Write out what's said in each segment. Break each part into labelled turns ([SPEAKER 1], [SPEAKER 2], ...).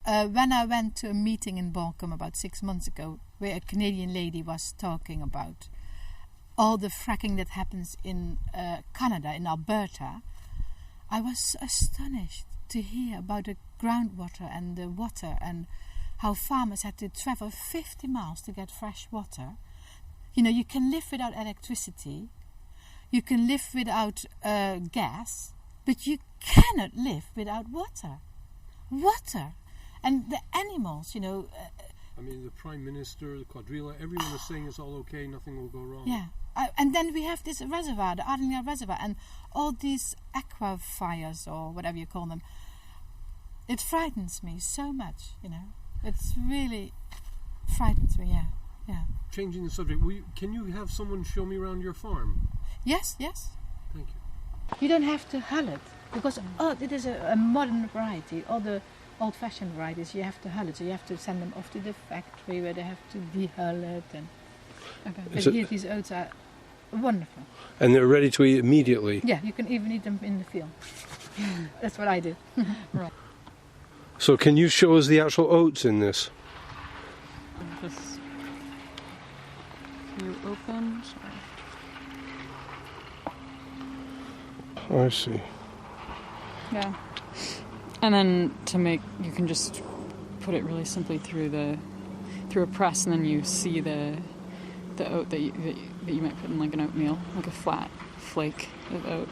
[SPEAKER 1] when I went to a meeting in Balcombe about 6 months ago, where a Canadian lady was talking about all the fracking that happens in Canada, in Alberta, I was astonished to hear about the groundwater and the water and how farmers had to travel 50 miles to get fresh water. You know, you can live without electricity, you can live without gas, but you cannot live without water. Water! And the animals, you know...
[SPEAKER 2] I mean, the Prime Minister, the Quadrilla, everyone is saying it's all okay, nothing will go wrong.
[SPEAKER 1] Yeah. And then we have this reservoir, the Ardingly Reservoir, and all these aquifers, or whatever you call them. It frightens me so much, you know. It's really frightens me, yeah.
[SPEAKER 2] Changing the subject, can you have someone show me around your farm?
[SPEAKER 1] Yes.
[SPEAKER 2] Thank you.
[SPEAKER 1] You don't have to hull it, because it is a modern variety. All the old-fashioned varieties, you have to hull it, so you have to send them off to the factory where they have to de-hull it. But here these oats are wonderful.
[SPEAKER 2] And they're ready to eat immediately?
[SPEAKER 1] Yeah, you can even eat them in the field. That's what I do. Right.
[SPEAKER 2] So can you show us the actual oats in this?
[SPEAKER 3] Just you open.
[SPEAKER 2] I see.
[SPEAKER 3] Yeah. And then you can just put it really simply through a press, and then you see the oat that you might put in like an oatmeal, like a flat flake of oat.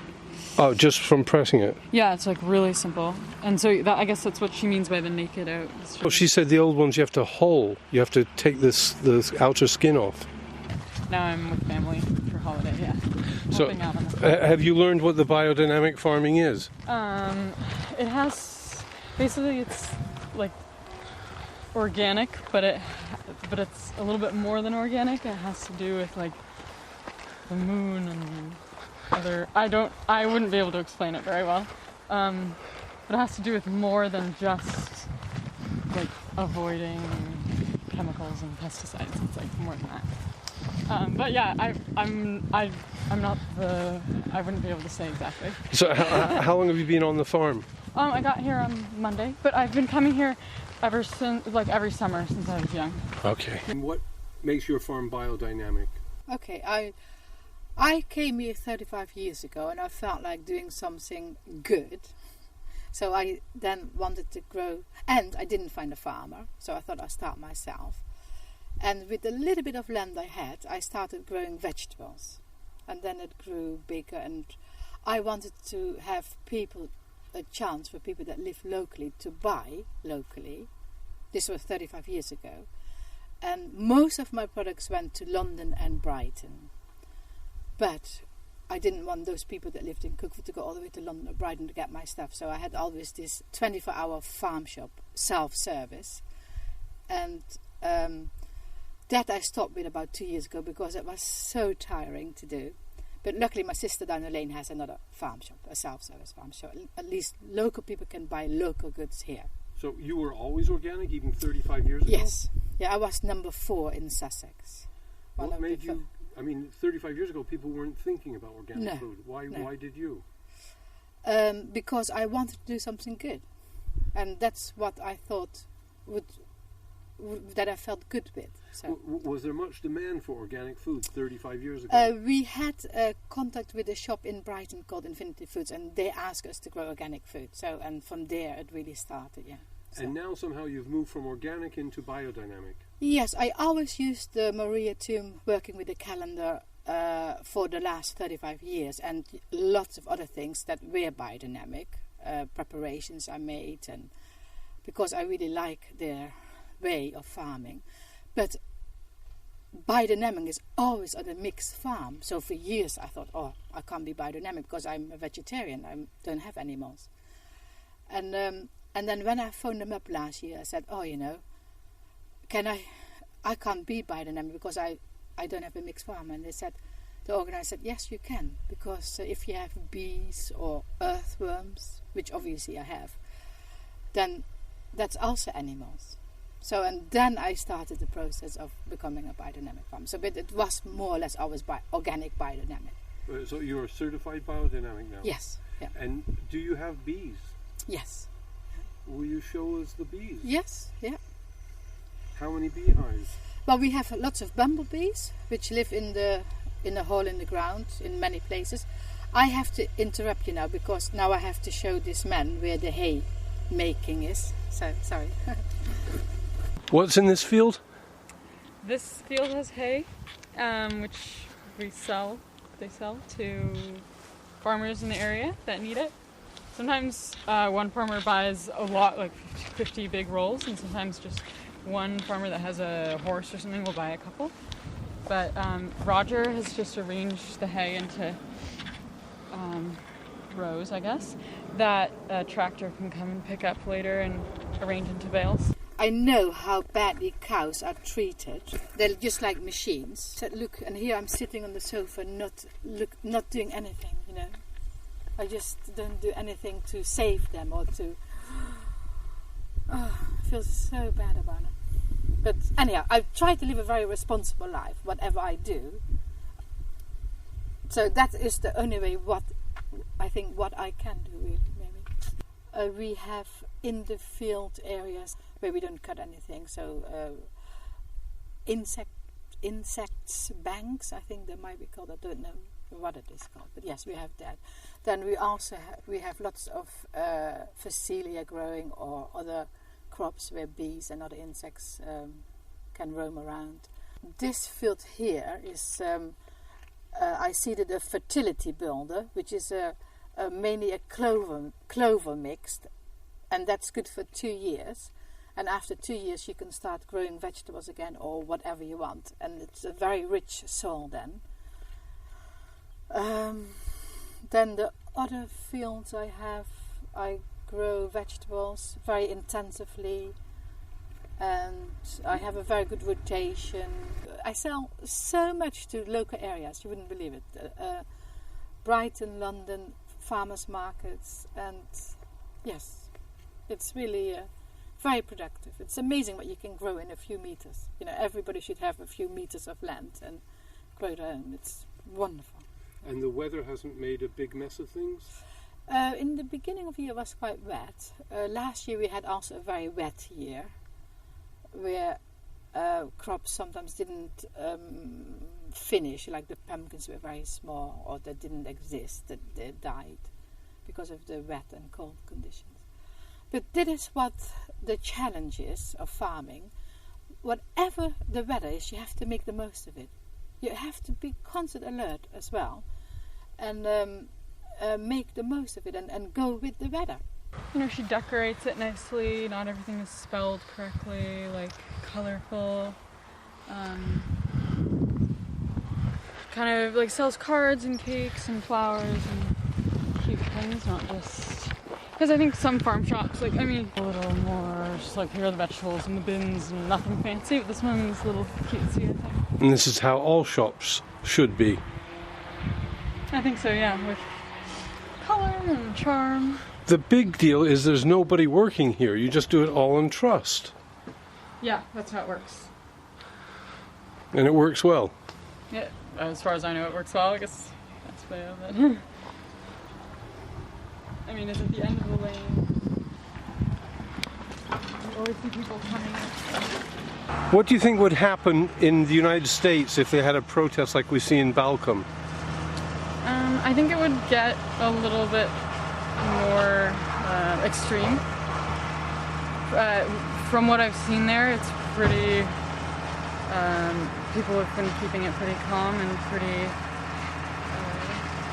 [SPEAKER 2] Oh, just from pressing it?
[SPEAKER 3] Yeah, it's like really simple. And so I guess that's what she means by the naked oat.
[SPEAKER 2] Well, she said the old ones you have to hull. You have to take the outer skin off.
[SPEAKER 3] Now I'm with family for holiday, yeah.
[SPEAKER 2] So, have you learned what the biodynamic farming is?
[SPEAKER 3] It has, basically it's like organic, but it's a little bit more than organic. It has to do with like the moon and other, I wouldn't be able to explain it very well. But it has to do with more than just like avoiding chemicals and pesticides. It's like more than that. But yeah, I'm not I wouldn't be able to say exactly.
[SPEAKER 2] So how long have you been on the farm?
[SPEAKER 3] I got here on Monday, but I've been coming here ever since, like every summer since I was young.
[SPEAKER 2] Okay. And what makes your farm biodynamic?
[SPEAKER 1] Okay, I came here 35 years ago and I felt like doing something good. So I then wanted to grow, and I didn't find a farmer, so I thought I'd start myself. And with the little bit of land I had, I started growing vegetables. And then it grew bigger, and I wanted to have a chance for people that live locally to buy locally. This was 35 years ago. And most of my products went to London and Brighton. But I didn't want those people that lived in Cookford to go all the way to London or Brighton to get my stuff. So I had always this 24-hour farm shop, self-service. And that I stopped with about 2 years ago because it was so tiring to do. But luckily my sister down the lane has another farm shop, a self-service farm shop. At least local people can buy local goods here.
[SPEAKER 2] So you were always organic, even 35 years ago?
[SPEAKER 1] Yes. Yeah, I was number 4 in Sussex.
[SPEAKER 2] What made you... I mean, 35 years ago, people weren't thinking about organic food. Why did you?
[SPEAKER 1] Because I wanted to do something good. And that's what I thought that I felt good with. So.
[SPEAKER 2] Was there much demand for organic food 35 years ago?
[SPEAKER 1] We had contact with a shop in Brighton called Infinity Foods, and they asked us to grow organic food. So, and from there it really started, yeah. So.
[SPEAKER 2] And now somehow you've moved from organic into biodynamic.
[SPEAKER 1] Yes, I always used the Maria Tomb working with the calendar for the last 35 years, and lots of other things that were biodynamic, preparations I made, and because I really like their way of farming. But biodynamic is always on a mixed farm. So for years I thought, I can't be biodynamic because I'm a vegetarian. I don't have animals. And then when I phoned them up last year, I said, I can't be biodynamic because I don't have a mixed farm. And they said, the organizer said, yes, you can. Because if you have bees or earthworms, which obviously I have, then that's also animals. So, and then I started the process of becoming a biodynamic farm. So, but it was more or less always organic biodynamic.
[SPEAKER 2] So you're a certified biodynamic now?
[SPEAKER 1] Yes. Yeah.
[SPEAKER 2] And do you have bees?
[SPEAKER 1] Yes.
[SPEAKER 2] Will you show us the bees?
[SPEAKER 1] Yes, yeah.
[SPEAKER 2] How many beehives?
[SPEAKER 1] Well, we have lots of bumblebees, which live in a hole in the ground in many places. I have to interrupt you now because now I have to show this man where the hay making is. So, sorry.
[SPEAKER 2] What's in this field?
[SPEAKER 3] This field has hay, which they sell to farmers in the area that need it. Sometimes one farmer buys a lot, like 50 big rolls, and sometimes just one farmer that has a horse or something will buy a couple. But Roger has just arranged the hay into rows, I guess, that a tractor can come and pick up later and arrange into bales.
[SPEAKER 1] I know how badly cows are treated. They're just like machines. So look, and here I'm sitting on the sofa, not doing anything, you know. I just don't do anything to save them or to... Oh, I feel so bad about it. But anyhow, I try to live a very responsible life, whatever I do. So that is the only way what I can do, really, maybe. We have in the field areas where we don't cut anything, so insects banks, I think they might be called. I don't know what it is called, but yes, we have that. Then we also have lots of phacelia growing or other crops where bees and other insects can roam around. This field here is I seeded a fertility builder, which is mainly a clover mixed, and that's good for 2 years. And after 2 years, you can start growing vegetables again or whatever you want, and it's a very rich soil then. Then the other fields I grow vegetables very intensively, and I have a very good rotation. I sell so much to local areas, you wouldn't believe it. Brighton, London, farmers markets, and yes, it's really very productive. It's amazing what you can grow in a few meters. You know, everybody should have a few meters of land and grow it at home. It's wonderful.
[SPEAKER 2] And the weather hasn't made a big mess of things?
[SPEAKER 1] In the beginning of the year it was quite wet. Last year we had also a very wet year, where crops sometimes didn't finish, like the pumpkins were very small or they didn't exist, that they died because of the wet and cold conditions. But that is what the challenge is of farming. Whatever the weather is, you have to make the most of it. You have to be constant alert as well, and make the most of it and go with the weather.
[SPEAKER 3] You know, she decorates it nicely. Not everything is spelled correctly, like colorful. Kind of like sells cards and cakes and flowers and cute things, not just... Because I think some farm shops, like, I mean, a little more just like, here are the vegetables in the bins and nothing fancy, but this one's a little cutesy, I think.
[SPEAKER 2] And this is how all shops should be.
[SPEAKER 3] I think so, yeah, with color and charm.
[SPEAKER 2] The big deal is there's nobody working here. You just do it all on trust.
[SPEAKER 3] Yeah, that's how it works.
[SPEAKER 2] And it works well.
[SPEAKER 3] Yeah, as far as I know, it works well. I guess that's the way of it. I mean, it's at the end of the lane. You always see people coming in.
[SPEAKER 2] What do you think would happen in the United States if they had a protest like we see in Balcombe?
[SPEAKER 3] I think it would get a little bit more extreme. From what I've seen there, it's pretty... people have been keeping it pretty calm and pretty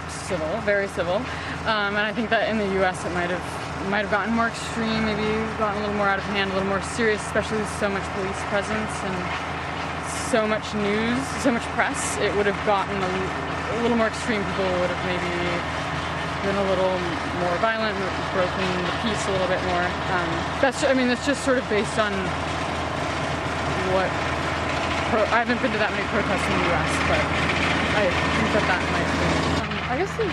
[SPEAKER 3] civil, very civil. And I think that in the U.S. it might have gotten more extreme, maybe gotten a little more out of hand, a little more serious, especially with so much police presence and so much news, so much press. It would have gotten a little more extreme. People would have maybe been a little more violent, broken the peace a little bit more. That's just sort of based on what... I haven't been to that many protests in the U.S., but I think that might be... I guess the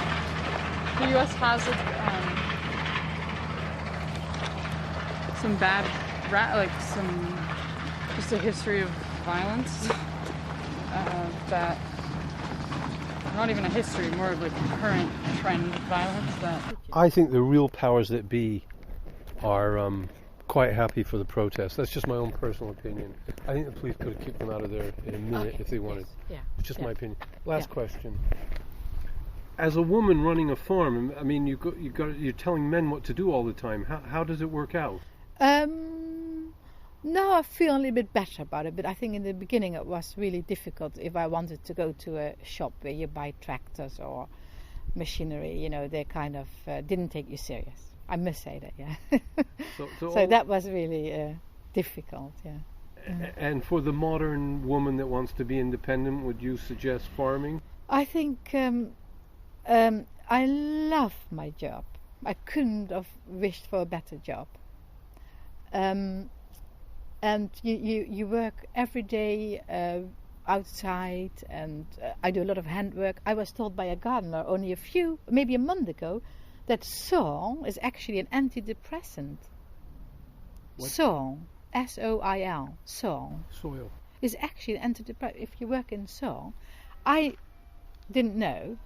[SPEAKER 3] U.S. has some bad, just a history of violence. That, not even a history, more of a current trend of violence. That
[SPEAKER 2] I think the real powers that be are quite happy for the protest. That's just my own personal opinion. I think the police could have kicked them out of there in a minute if they wanted.
[SPEAKER 1] Yeah.
[SPEAKER 2] It's just my opinion. Last question. As a woman running a farm, I mean, you're telling men what to do all the time. How does it work out?
[SPEAKER 1] Now I feel a little bit better about it, but I think in the beginning it was really difficult. If I wanted to go to a shop where you buy tractors or machinery, they kind of didn't take you serious. I must say that, yeah. So that was really difficult, yeah.
[SPEAKER 2] And for the modern woman that wants to be independent, would you suggest farming?
[SPEAKER 1] I think I love my job. I couldn't have wished for a better job. And you work every day outside, and I do a lot of handwork. I was told by a gardener only maybe a month ago, that soil is actually an antidepressant.
[SPEAKER 2] What?
[SPEAKER 1] Soil, S-O-I-L, soil.
[SPEAKER 2] Soil.
[SPEAKER 1] Is actually an antidepressant. If you work in soil, I didn't know,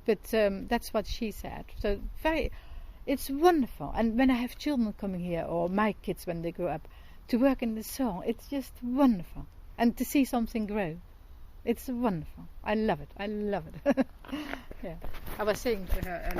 [SPEAKER 1] but that's what she said. So it's wonderful. And when I have children coming here, or my kids when they grow up, to work in the soil, it's just wonderful. And to see something grow, it's wonderful. I love it. Yeah. I was saying to her